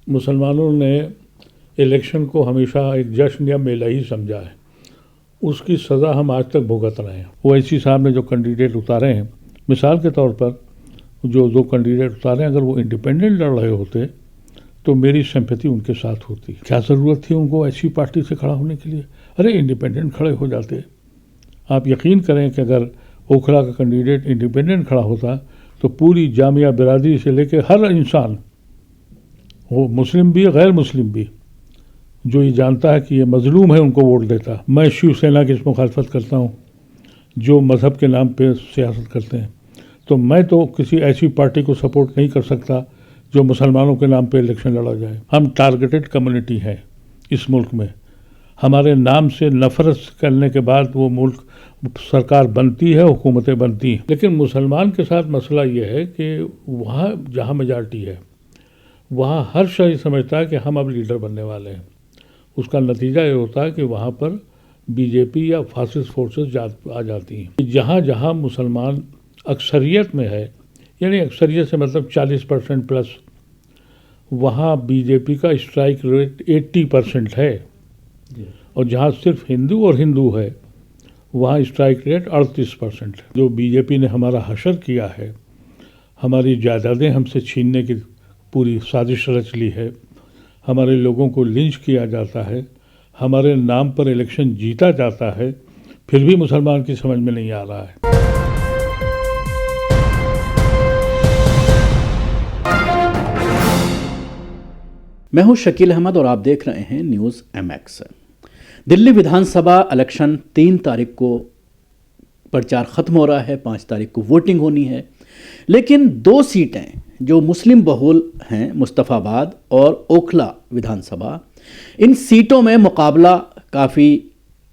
مسلمانوں نے الیکشن کو ہمیشہ ایک جشن یا میلہ ہی سمجھا ہے. اس کی سزا ہم آج تک بھگت رہے ہیں. اویسی صاحب نے جو کینڈیڈیٹ اتارے ہیں، مثال کے طور پر جو دو کینڈیڈیٹ اتارے ہیں، اگر وہ انڈیپینڈنٹ لڑ رہے ہوتے تو میری سمپیتی ان کے ساتھ ہوتی. کیا ضرورت تھی ان کو ایسی پارٹی سے کھڑا ہونے کے لیے؟ ارے انڈیپینڈنٹ کھڑے ہو جاتے. آپ یقین کریں کہ اگر اوکھلا کا کینڈیڈیٹ انڈیپینڈنٹ کھڑا ہوتا تو پوری جامعہ برادری سے لے کے ہر انسان، وہ مسلم بھی غیر مسلم بھی، جو یہ جانتا ہے کہ یہ مظلوم ہے، ان کو ووٹ دیتا. میں شیو سینا کی اس مخالفت کرتا ہوں جو مذہب کے نام پہ سیاست کرتے ہیں. تو میں تو کسی ایسی پارٹی کو سپورٹ نہیں کر سکتا جو مسلمانوں کے نام پہ الیکشن لڑا جائے. ہم ٹارگیٹڈ کمیونٹی ہیں اس ملک میں. ہمارے نام سے نفرت کرنے کے بعد وہ ملک سرکار بنتی ہے، حکومتیں بنتی ہیں. لیکن مسلمان کے ساتھ مسئلہ یہ ہے کہ وہاں جہاں میجارٹی ہے وہاں ہر شخص سمجھتا ہے کہ ہم اب لیڈر بننے والے ہیں. اس کا نتیجہ یہ ہوتا ہے کہ وہاں پر بی جے پی یا فاسسٹ فورسز آ جاتی ہیں. جہاں جہاں مسلمان اکثریت میں ہے، یعنی اکثریت سے مطلب 40% پلس، وہاں بی جے پی کا اسٹرائک ریٹ 80% ہے. اور جہاں صرف ہندو اور ہندو ہے وہاں اسٹرائک ریٹ 38%. جو بی جے پی نے ہمارا حشر کیا ہے، ہماری جائیدادیں ہم سے چھیننے کی پوری سازش رچ لی ہے، ہمارے لوگوں کو لنچ کیا جاتا ہے، ہمارے نام پر الیکشن جیتا جاتا ہے، پھر بھی مسلمان کی سمجھ میں نہیں آ رہا ہے. میں ہوں شکیل احمد اور آپ دیکھ رہے ہیں نیوز ایم ایکس. دلی ودھان سبھا الیکشن 3 تاریخ کو پرچار ختم ہو رہا ہے، 5 تاریخ کو ووٹنگ ہونی ہے. لیکن 2 سیٹیں جو مسلم بہول ہیں، مصطفیٰ آباد اور اوکھلا ودھان سبھا، ان سیٹوں میں مقابلہ کافی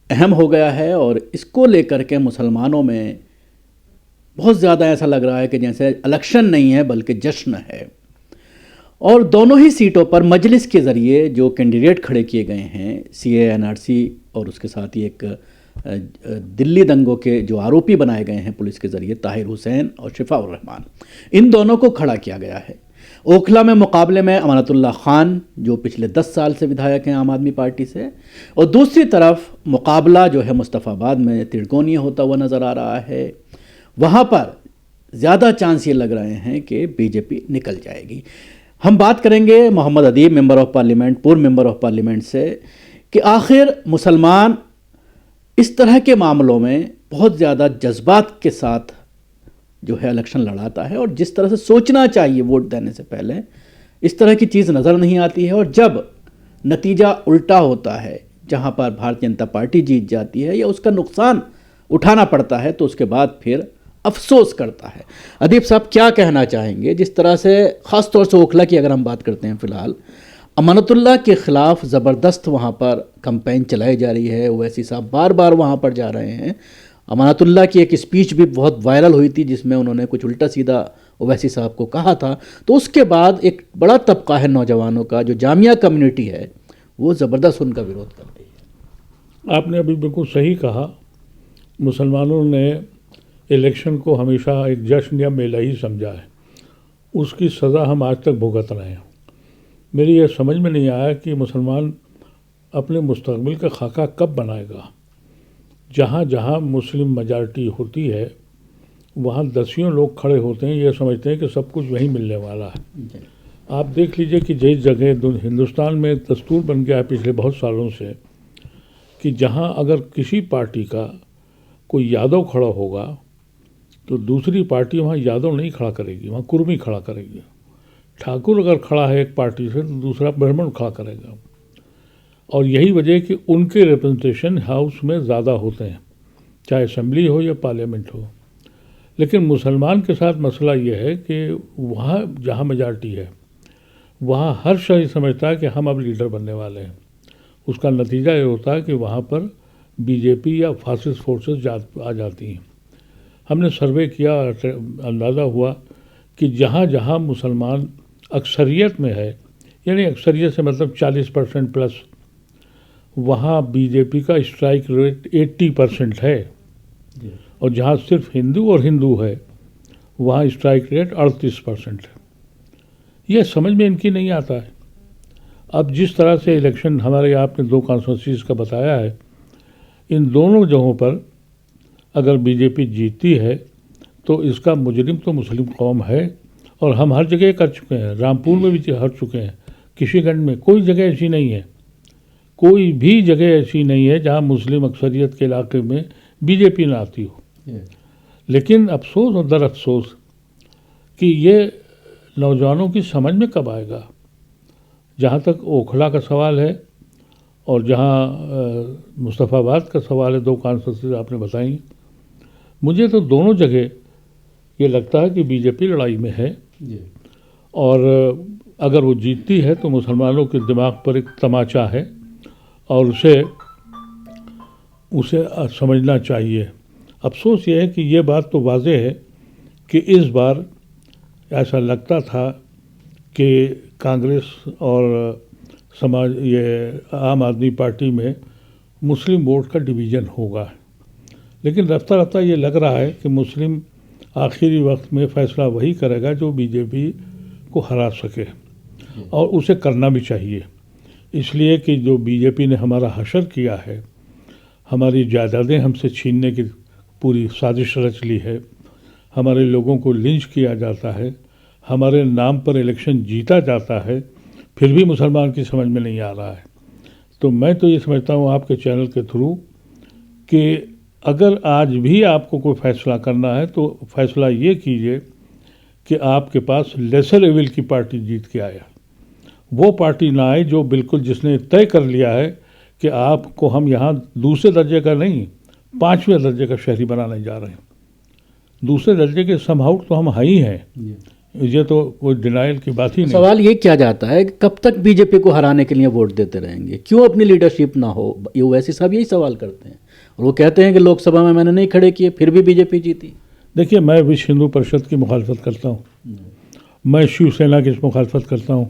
اہم ہو گیا ہے اور اس کو لے کر کے مسلمانوں میں بہت زیادہ ایسا لگ رہا ہے کہ جیسے الیکشن نہیں ہے بلکہ جشن ہے. اور دونوں ہی سیٹوں پر مجلس کے ذریعے جو کینڈیڈیٹ کھڑے کیے گئے ہیں، سی اے این آر سی اور اس کے ساتھ ہی ایک دلی دنگوں کے جو آروپی بنائے گئے ہیں پولیس کے ذریعے، طاہر حسین اور شفاء الرحمان، ان دونوں کو کھڑا کیا گیا ہے. اوکھلا میں مقابلے میں امانت اللہ خان جو پچھلے 10 سال سے ودھایک ہیں عام آدمی پارٹی سے، اور دوسری طرف مقابلہ جو ہے مصطفیٰ آباد میں ترکونی ہوتا ہوا نظر آ رہا ہے. وہاں پر زیادہ چانس یہ لگ رہے ہیں کہ بی جے پی نکل جائے گی. ہم بات کریں گے محمد ادیب، ممبر آف پارلیمنٹ، پورو ممبر آف پارلیمنٹ سے، کہ آخر مسلمان اس طرح کے معاملوں میں بہت زیادہ جذبات کے ساتھ جو ہے الیکشن لڑاتا ہے، اور جس طرح سے سوچنا چاہیے ووٹ دینے سے پہلے اس طرح کی چیز نظر نہیں آتی ہے. اور جب نتیجہ الٹا ہوتا ہے، جہاں پر بھارتیہ جنتا پارٹی جیت جاتی ہے یا اس کا نقصان اٹھانا پڑتا ہے، تو اس کے بعد پھر افسوس کرتا ہے. ادیب صاحب کیا کہنا چاہیں گے جس طرح سے خاص طور سے اوکھلا کی اگر ہم بات کرتے ہیں، فی الحال امانت اللہ کے خلاف زبردست وہاں پر کمپین چلائی جا رہی ہے، اویسی صاحب بار بار وہاں پر جا رہے ہیں. امانت اللہ کی ایک اسپیچ بھی بہت وائرل ہوئی تھی جس میں انہوں نے کچھ الٹا سیدھا اویسی صاحب کو کہا تھا. تو اس کے بعد ایک بڑا طبقہ ہے نوجوانوں کا، جو جامعہ کمیونٹی ہے، وہ زبردست ان کا ویرودھ کر رہی ہے. آپ نے ابھی بالکل صحیح کہا. مسلمانوں نے الیکشن کو ہمیشہ ایک جشن یا میلہ ہی سمجھا ہے. اس کی سزا ہم آج تک بھگت رہے ہیں. میری یہ سمجھ میں نہیں آیا کہ مسلمان اپنے مستقبل کا خاکہ کب بنائے گا. جہاں جہاں مسلم میجارٹی ہوتی ہے وہاں دسیوں لوگ کھڑے ہوتے ہیں، یہ سمجھتے ہیں کہ سب کچھ وہیں ملنے والا ہے. آپ دیکھ لیجئے کہ جس جگہ ہندوستان میں دستور بن گیا ہے پچھلے بہت سالوں سے کہ جہاں اگر کسی پارٹی کا کوئی یادو کھڑا ہوگا تو دوسری پارٹی وہاں یادو نہیں کھڑا کرے گی، وہاں کرمی کھڑا کرے گی. ٹھاکر اگر کھڑا ہے ایک پارٹی سے تو دوسرا برہمن کھڑا کرے گا. اور یہی وجہ ہے کہ ان کے ریپرزنٹیشن ہاؤس میں زیادہ ہوتے ہیں، چاہے اسمبلی ہو یا پارلیمنٹ ہو. لیکن مسلمان کے ساتھ مسئلہ یہ ہے کہ وہاں جہاں میجارٹی ہے وہاں ہر شخص سمجھتا ہے کہ ہم اب لیڈر بننے والے ہیں. اس کا نتیجہ یہ ہوتا ہے کہ وہاں پر بی جے پی یا فاسسٹ فورسز آ جاتی ہیں. ہم نے سروے کیا، اندازہ ہوا کہ جہاں جہاں مسلمان اکثریت میں ہے، یعنی اکثریت سے مطلب 40% پلس، وہاں بی جے پی کا اسٹرائک ریٹ 80% ہے. اور جہاں صرف ہندو اور ہندو ہے وہاں اسٹرائک ریٹ 38% ہے. یہ سمجھ میں ان کی نہیں آتا ہے. اب جس طرح سے الیکشن ہمارے آپ نے 2 کانسٹیٹوئنسیز کا بتایا ہے، ان دونوں جگہوں پر اگر بی جے پی جیتتی ہے تو اس کا مجرم تو مسلم قوم ہے، اور ہم ہر جگہ کر چکے ہیں، رامپور میں بھی ہر چکے ہیں، کشی گنج میں کوئی جگہ ایسی نہیں ہے، کوئی بھی جگہ ایسی نہیں ہے جہاں مسلم اکثریت کے علاقے میں بی جے پی نہ آتی ہو۔ لیکن افسوس اور در افسوس کہ یہ نوجوانوں کی سمجھ میں کب آئے گا۔ جہاں تک اوکھلا کا سوال ہے اور جہاں مصطفیٰ آباد کا سوال ہے، 2 کانسٹیٹوئنسیز آپ نے بتائیں، مجھے تو دونوں جگہ یہ لگتا ہے کہ بی جے پی لڑائی میں ہے، اور اگر وہ جیتتی ہے تو مسلمانوں کے دماغ پر ایک تماچا ہے اور اسے سمجھنا چاہیے۔ افسوس یہ ہے کہ یہ بات تو واضح ہے کہ اس بار ایسا لگتا تھا کہ کانگریس اور یہ عام آدمی پارٹی میں مسلم ووٹ کا ڈویژن ہوگا، لیکن رفتہ رفتہ یہ لگ رہا ہے کہ مسلم آخری وقت میں فیصلہ وہی کرے گا جو بی جے پی کو ہرا سکے، اور اسے کرنا بھی چاہیے، اس لیے کہ جو بی جے پی نے ہمارا حشر کیا ہے، ہماری جائیدادیں ہم سے چھیننے کی پوری سازش رچ لی ہے، ہمارے لوگوں کو لنچ کیا جاتا ہے، ہمارے نام پر الیکشن جیتا جاتا ہے، پھر بھی مسلمان کی سمجھ میں نہیں آ رہا ہے۔ تو میں تو یہ سمجھتا ہوں آپ کے چینل کے تھرو کہ اگر آج بھی آپ کو کوئی فیصلہ کرنا ہے تو فیصلہ یہ کیجئے کہ آپ کے پاس لیسر ایول کی پارٹی جیت کے آیا، وہ پارٹی نہ آئے جو بالکل جس نے طے کر لیا ہے کہ آپ کو ہم یہاں دوسرے درجے کا نہیں 5ویں درجے کا شہری بنانے جا رہے ہیں۔ دوسرے درجے کے سم آؤٹ تو ہم ہی ہیں، یہ تو کوئی ڈینائل کی بات ہی نہیں۔ سوال یہ کیا جاتا ہے کہ کب تک بی جے پی کو ہرانے کے لیے ووٹ دیتے رہیں گے، کیوں اپنی لیڈرشپ نہ ہو؟ یہ اویسی صاحب یہی سوال کرتے ہیں، اور وہ کہتے ہیں کہ لوک سبھا میں نے نہیں کھڑے کیے پھر بھی بی جے پی جیتی۔ دیکھیے، میں وشو ہندو پریشد کی مخالفت کرتا ہوں، میں شیو سینا کی مخالفت کرتا ہوں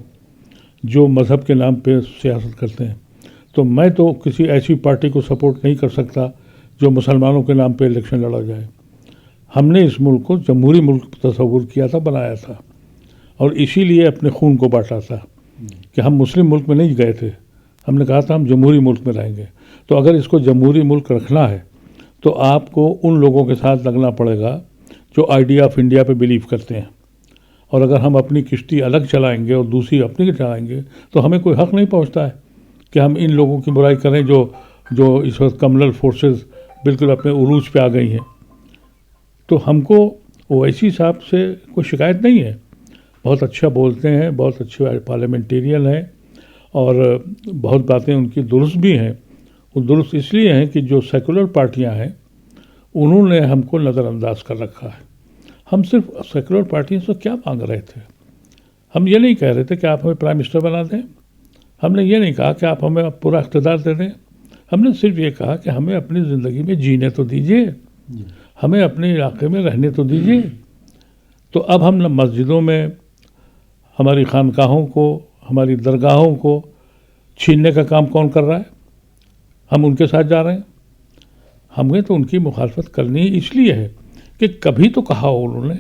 جو مذہب کے نام پہ سیاست کرتے ہیں، تو میں تو کسی ایسی پارٹی کو سپورٹ نہیں کر سکتا جو مسلمانوں کے نام پہ الیکشن لڑا جائے۔ ہم نے اس ملک کو جمہوری ملک تصور کیا تھا، بنایا تھا، اور اسی لیے اپنے خون کو بانٹا تھا کہ ہم مسلم ملک میں نہیں گئے تھے، ہم نے کہا تھا ہم جمہوری ملک میں رہیں گے۔ تو اگر اس کو جمہوری ملک رکھنا ہے تو آپ کو ان لوگوں کے ساتھ لگنا پڑے گا جو آئیڈیا آف انڈیا پہ بلیو کرتے ہیں، اور اگر ہم اپنی کشتی الگ چلائیں گے اور دوسری اپنی چلائیں گے تو ہمیں کوئی حق نہیں پہنچتا ہے کہ ہم ان لوگوں کی برائی کریں جو اس وقت کمنل فورسز بالکل اپنے عروج پہ آ گئی ہیں۔ تو ہم کو اویسی صاحب سے کوئی شکایت نہیں ہے، بہت اچھا بولتے ہیں، بہت اچھے پارلیمنٹیرین ہیں، اور بہت باتیں ان کی درست بھی ہیں۔ وہ درست اس لیے ہیں کہ جو سیکولر پارٹیاں ہیں انہوں نے ہم کو نظر انداز کر رکھا ہے۔ ہم صرف سیکولر پارٹیوں سے کیا مانگ رہے تھے؟ ہم یہ نہیں کہہ رہے تھے کہ آپ ہمیں پرائم منسٹر بنا دیں، ہم نے یہ نہیں کہا کہ آپ ہمیں پورا اقتدار دے دیں، ہم نے صرف یہ کہا کہ ہمیں اپنی زندگی میں جینے تو دیجیے، ہمیں اپنے علاقے میں رہنے تو دیجیے۔ تو اب ہم مسجدوں میں ہماری خانقاہوں کو، ہماری درگاہوں کو چھیننے کا کام کون کر رہا ہے؟ ہم ان کے ساتھ جا رہے ہیں۔ ہمیں تو ان کی مخالفت کرنی اس لیے ہے کہ کبھی تو کہا ہو انہوں نے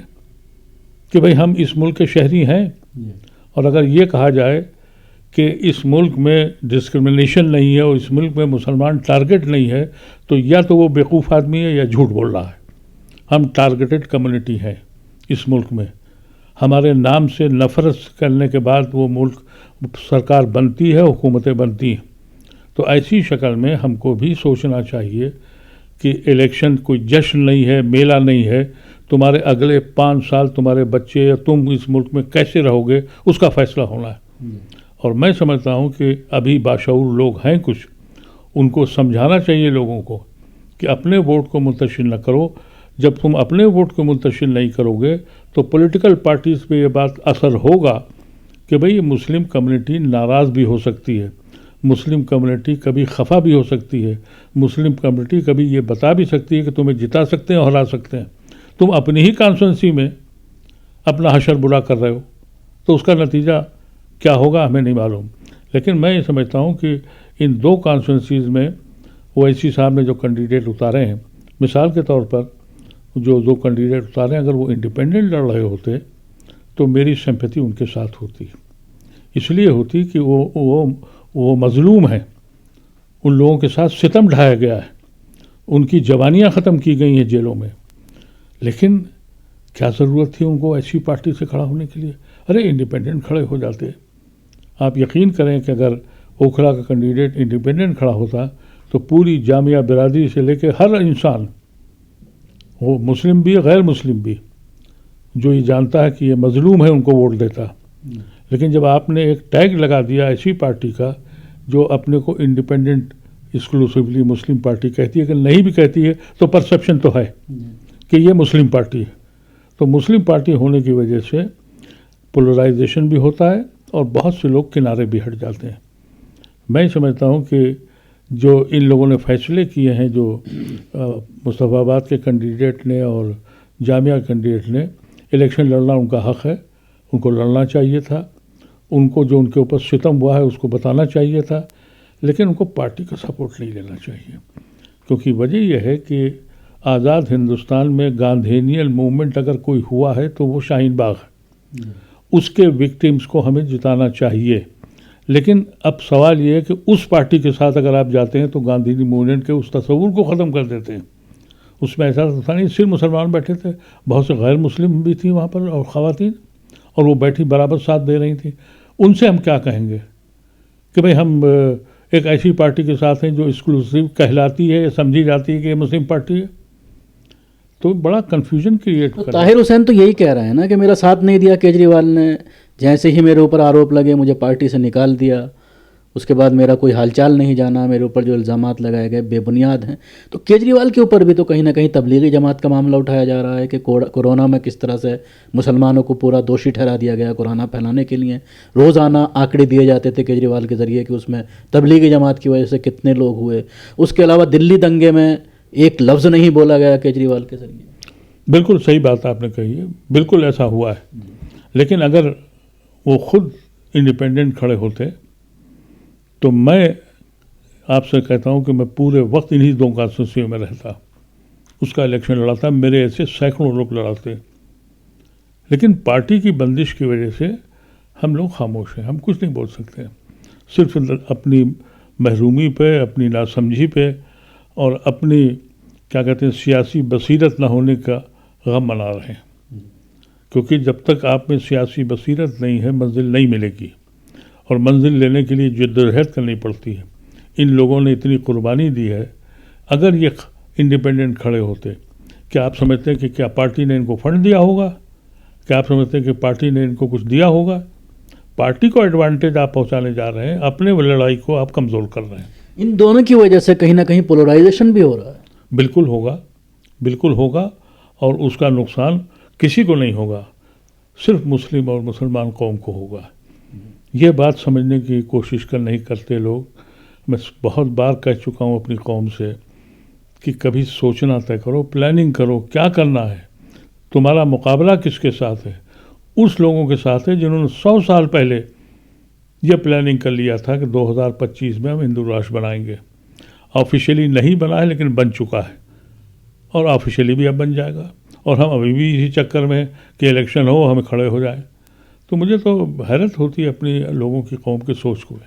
کہ بھئی ہم اس ملک کے شہری ہیں، اور اگر یہ کہا جائے کہ اس ملک میں ڈسکرمنیشن نہیں ہے اور اس ملک میں مسلمان ٹارگٹ نہیں ہے تو یا تو وہ بیوقوف آدمی ہے یا جھوٹ بول رہا ہے۔ ہم ٹارگٹڈ کمیونٹی ہیں اس ملک میں، ہمارے نام سے نفرت کرنے کے بعد وہ ملک سرکار بنتی ہے، حکومتیں بنتی ہیں۔ تو ایسی شکل میں ہم کو بھی سوچنا چاہیے کہ الیکشن کوئی جشن نہیں ہے، میلہ نہیں ہے، تمہارے اگلے 5 سال تمہارے بچے یا تم اس ملک میں کیسے رہو گے اس کا فیصلہ ہونا ہے۔ اور میں سمجھتا ہوں کہ ابھی باشعور لوگ ہیں کچھ، ان کو سمجھانا چاہیے لوگوں کو کہ اپنے ووٹ کو منتشر نہ کرو۔ جب تم اپنے ووٹ کو منتشر نہیں کرو گے تو پولیٹیکل پارٹیز پہ یہ بات اثر ہوگا کہ بھئی مسلم کمیونٹی ناراض بھی ہو سکتی ہے، مسلم کمیونٹی کبھی خفا بھی ہو سکتی ہے، مسلم کمیونٹی کبھی یہ بتا بھی سکتی ہے کہ تمہیں جتا سکتے ہیں اور ہرا سکتے ہیں۔ تم اپنی ہی کانسٹیٹوئنسی میں اپنا حشر برا کر رہے ہو تو اس کا نتیجہ کیا ہوگا ہمیں نہیں معلوم۔ لیکن میں یہ سمجھتا ہوں کہ ان 2 کانسٹیٹوئنسیز میں اویسی صاحب نے جو کینڈیڈیٹ اتارے ہیں، مثال کے طور پر جو 2 کینڈیڈیٹ اتارے ہیں، اگر وہ انڈیپینڈنٹ لڑ رہے ہوتے تو میری سمپیتھی ان کے ساتھ ہوتی، اس لیے ہوتی کہ وہ مظلوم ہیں، ان لوگوں کے ساتھ ستم ڈھایا گیا ہے، ان کی جوانیاں ختم کی گئی ہیں جیلوں میں، لیکن کیا ضرورت تھی ان کو ایسی پارٹی سے کھڑا ہونے کے لیے؟ ارے انڈیپینڈنٹ کھڑے ہو جاتے. آپ یقین کریں کہ اگر اوکھلا کا کینڈیڈیٹ انڈیپینڈنٹ کھڑا ہوتا تو پوری جامعہ برادری سے لے کے ہر انسان، وہ مسلم بھی غیر مسلم بھی، جو یہ جانتا ہے کہ یہ مظلوم ہے، ان کو ووٹ دیتا. لیکن جب آپ نے ایک ٹیگ لگا دیا ایسی پارٹی کا جو اپنے کو انڈیپینڈنٹ ایکسکلوسیولی مسلم پارٹی کہتی ہے، کہ نہیں بھی کہتی ہے تو پرسیپشن تو ہے کہ یہ مسلم پارٹی ہے، تو مسلم پارٹی ہونے کی وجہ سے پولرائزیشن بھی ہوتا ہے اور بہت سے لوگ کنارے بھی ہٹ جاتے ہیں. میں سمجھتا ہوں کہ جو ان لوگوں نے فیصلے کیے ہیں، جو مصطفیٰ آباد کے کینڈیڈیٹ نے اور جامعہ کینڈیڈیٹ نے، الیکشن لڑنا ان کا حق ہے، ان کو لڑنا چاہیے تھا، ان کو جو ان کے اوپر ستم ہوا ہے اس کو بتانا چاہیے تھا، لیکن ان کو پارٹی کا سپورٹ نہیں لینا چاہیے. کیونکہ وجہ یہ ہے کہ آزاد ہندوستان میں گاندھینیل موومنٹ اگر کوئی ہوا ہے تو وہ شاہین باغ ہے، اس کے وکٹمز کو ہمیں جتانا چاہیے. لیکن اب سوال یہ ہے کہ اس پارٹی کے ساتھ اگر آپ جاتے ہیں تو گاندھی موومنٹ کے اس تصور کو ختم کر دیتے ہیں. اس میں ایسا تھا نہیں صرف مسلمان بیٹھے تھے، بہت سے غیر مسلم بھی تھیں وہاں پر اور خواتین، اور وہ بیٹھی برابر ساتھ دے رہی تھیں. ان سے ہم کیا کہیں گے کہ بھئی ہم ایک ایسی پارٹی کے ساتھ ہیں جو ایکسکلوسیو کہلاتی ہے یا سمجھی جاتی ہے کہ یہ مسلم پارٹی ہے؟ تو بڑا کنفیوژن کریٹ کر. طاہر حسین تو یہی کہہ رہے ہیں نا کہ میرا ساتھ نہیں دیا کیجریوال نے، جیسے ہی میرے اوپر آروپ لگے مجھے پارٹی سے نکال دیا، اس کے بعد میرا کوئی حال چال نہیں جانا، میرے اوپر جو الزامات لگائے گئے بے بنیاد ہیں. تو کیجریوال کے اوپر بھی تو کہیں نہ کہیں تبلیغی جماعت کا معاملہ اٹھایا جا رہا ہے کہ کورونا میں کس طرح سے مسلمانوں کو پورا دوشی ٹھہرا دیا گیا کورونا پھیلانے کے لیے. روزانہ آنکڑے دیے جاتے تھے کیجریوال کے ذریعے کہ اس میں تبلیغی جماعت کی وجہ سے کتنے لوگ ہوئے. اس کے علاوہ دلی دنگے میں ایک لفظ نہیں بولا گیا کیجریوال کے ذریعے. بالکل صحیح بات آپ نے کہی ہے، بالکل ایسا ہوا ہے. لیکن اگر وہ خود انڈیپینڈنٹ کھڑے ہوتے تو میں آپ سے کہتا ہوں کہ میں پورے وقت انہی دو کانسٹیٹوئنسی میں رہتا، اس کا الیکشن لڑاتا، میرے ایسے سینکڑوں لوگ لڑاتے. لیکن پارٹی کی بندش کی وجہ سے ہم لوگ خاموش ہیں، ہم کچھ نہیں بول سکتے، صرف اپنی محرومی پہ، اپنی ناسمجھی پہ اور اپنی کیا کہتے ہیں سیاسی بصیرت نہ ہونے کا غم منا رہے ہیں. کیونکہ جب تک آپ میں سیاسی بصیرت نہیں ہے منزل نہیں ملے گی، اور منزل لینے کے لیے جدوجہد کرنی پڑتی ہے. ان لوگوں نے اتنی قربانی دی ہے. اگر یہ انڈیپینڈنٹ کھڑے ہوتے، کیا آپ سمجھتے ہیں کہ کیا پارٹی نے ان کو فنڈ دیا ہوگا؟ کیا آپ سمجھتے ہیں کہ پارٹی نے ان کو کچھ دیا ہوگا؟ پارٹی کو ایڈوانٹیج آپ پہنچانے جا رہے ہیں، اپنے لڑائی کو آپ کمزور کر رہے ہیں. ان دونوں کی وجہ سے کہیں نہ کہیں پولرائزیشن بھی ہو رہا ہے. بالکل ہوگا، بالکل ہوگا، اور اس کا نقصان کسی کو نہیں ہوگا، صرف مسلم اور مسلمان قوم کو ہوگا. یہ بات سمجھنے کی کوشش نہیں کرتے لوگ. میں بہت بار کہہ چکا ہوں اپنی قوم سے کہ کبھی سوچنا طے کرو، پلاننگ کرو، کیا کرنا ہے. تمہارا مقابلہ کس کے ساتھ ہے؟ اس لوگوں کے ساتھ ہے جنہوں نے 100 سال پہلے یہ پلاننگ کر لیا تھا کہ 2025 میں ہم ہندو راشٹر بنائیں گے. آفیشیلی نہیں بنا ہے لیکن بن چکا ہے، اور آفیشیلی بھی اب بن جائے گا. اور ہم ابھی بھی اسی چکر میں کہ الیکشن ہو ہمیں کھڑے ہو جائیں. تو مجھے تو حیرت ہوتی ہے اپنی لوگوں کی قوم کے سوچ کو.